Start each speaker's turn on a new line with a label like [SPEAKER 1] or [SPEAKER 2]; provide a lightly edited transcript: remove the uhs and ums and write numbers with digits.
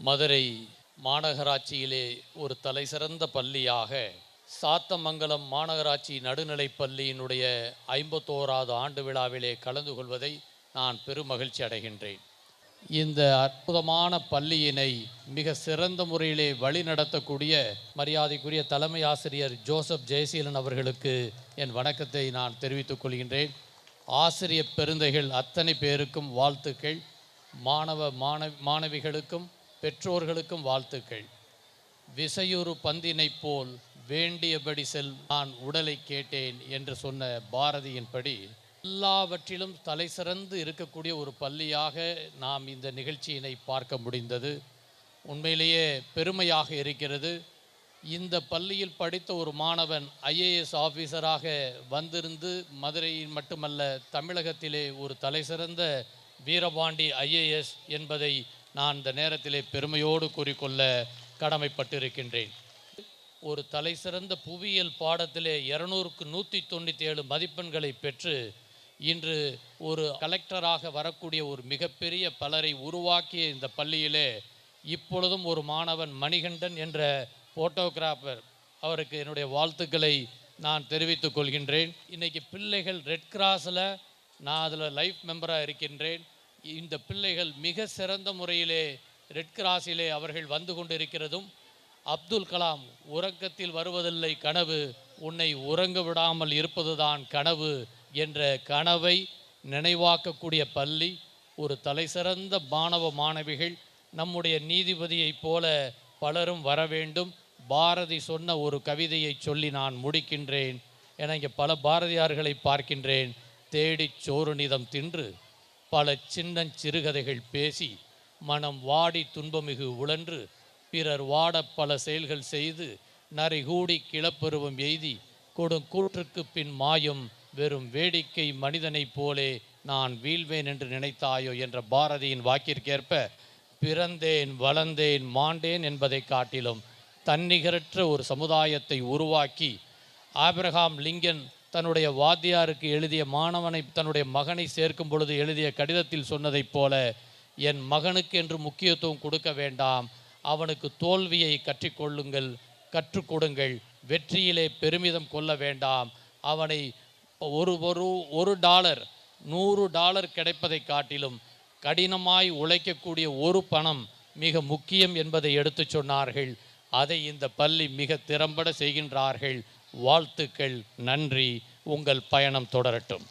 [SPEAKER 1] மதுரை மாநகராட்சியிலே ஒரு தலைசிறந்த பள்ளியாக சாத்தமங்கலம் மாநகராட்சி நடுநிலைப் பள்ளியினுடைய 51வது ஆண்டு விழாவிலே கலந்து கொள்வதை நான் பெரும் மகிழ்ச்சி அடைகின்றேன். இந்த அற்புதமான பள்ளியினை மிக சிறந்த முறையிலே வழிநடத்தக்கூடிய மரியாதைக்குரிய தலைமை ஆசிரியர் ஜோசப் ஜெயசீலன் அவர்களுக்கு என் வணக்கத்தை நான் தெரிவித்துக் கொள்கின்றேன். ஆசிரியர் பெருந்தைகள் அத்தனை பேருக்கும் வாழ்த்துக்கள். மாணவிகளுக்கும் பெற்றோர்களுக்கும் வாழ்த்துக்கள். விசையுறு பந்தினைப் போல் வேண்டியபடி செல் நான் உடலை கேட்டேன் என்று சொன்ன பாரதியின்படி எல்லாவற்றிலும் தலை சிறந்து இருக்கக்கூடிய ஒரு பள்ளியாக நாம் இந்த நிகழ்ச்சியினை பார்க்க முடிந்தது. உண்மையிலேயே பெருமையாக இருக்கிறது. இந்த பள்ளியில் படித்த ஒரு மாணவன் IAS ஆஃபீஸராக வந்திருந்து மதுரையில் மட்டுமல்ல தமிழகத்திலே ஒரு தலை சிறந்த வீரபாண்டி IAS என்பதை நான் இந்த நேரத்திலே பெருமையோடு கூறிக்கொள்ள கடமைப்பட்டிருக்கின்றேன். ஒரு தலை சிறந்த புவியியல் பாடத்திலே 200க்கு 197 மதிப்பெண்களை பெற்று இன்று ஒரு கலெக்டராக வரக்கூடிய ஒரு மிகப்பெரிய பலரை உருவாக்கிய இந்த பள்ளியிலே இப்பொழுதும் ஒரு மாணவன் மணிகண்டன் என்ற ஃபோட்டோகிராஃபர், அவருக்கு என்னுடைய வாழ்த்துக்களை நான் தெரிவித்துக் கொள்கின்றேன். இன்றைக்கி பிள்ளைகள் ரெட் கிராஸில் நான் அதில் லைஃப் மெம்பராக இருக்கின்றேன். இந்த பிள்ளைகள் மிக சிறந்த முறையிலே ரெட் கிராஸிலே அவர்கள் வந்து கொண்டிருக்கிறதும், அப்துல் கலாம் உறக்கத்தில் வருவதில்லை கனவு, உன்னை உறங்க விடாமல் இருப்பதுதான் கனவு என்ற கனவை நினைவாக்கக்கூடிய பள்ளி. ஒரு தலை சிறந்த மாணவ மாணவிகள், நம்முடைய நீதிபதியைப் போல பலரும் வர வேண்டும். பாரதி சொன்ன ஒரு கவிதையை சொல்லி நான் முடிக்கின்றேன். என இங்கே பல பாரதியார்களை பார்க்கின்றேன். தேடிச் சோறு நிதம் தின்று பல சின்னஞ்சிறுகதைகள் பேசி மனம் வாடி துன்பமிகு உழன்று பிறர் வாட பல செயல்கள் செய்து நரைகூடி கிளப்பருவம் எய்தி கொடுங்கூற்றுக்கு பின் மாயும் வெறும் வேடிக்கை மனிதனைப் போலே நான் வீழ்வேன் என்று நினைத்தாயோ என்ற பாரதியின் வாக்கிற்கேற்ப பிறந்தேன் வளர்ந்தேன் மாண்டேன் என்பதை காட்டிலும் தன்னிகரற்ற ஒரு சமுதாயத்தை உருவாக்கி, ஆபிரகாம் லிங்கன் தன்னுடைய வாத்தியாருக்கு எழுதிய மாணவனை தன்னுடைய மகனை சேர்க்கும் பொழுது எழுதிய கடிதத்தில் சொன்னதைப் போல, என் மகனுக்கு என்று முக்கியத்துவம் கொடுக்க வேண்டாம், அவனுக்கு தோல்வியை கற்றுக் கொடுங்கள், வெற்றியிலே பெருமிதம் கொள்ள வேண்டாம், அவனை $1 $100 கிடைப்பதை காட்டிலும் கடினமாய் உழைக்கக்கூடிய ஒரு பணம் மிக முக்கியம் என்பதை எடுத்து சொன்னார்கள். அதை இந்த பள்ளி மிக திறம்பட செய்கின்றார்கள். வாழ்த்துக்கள், நன்றி. உங்கள் பயணம் தொடரட்டும்.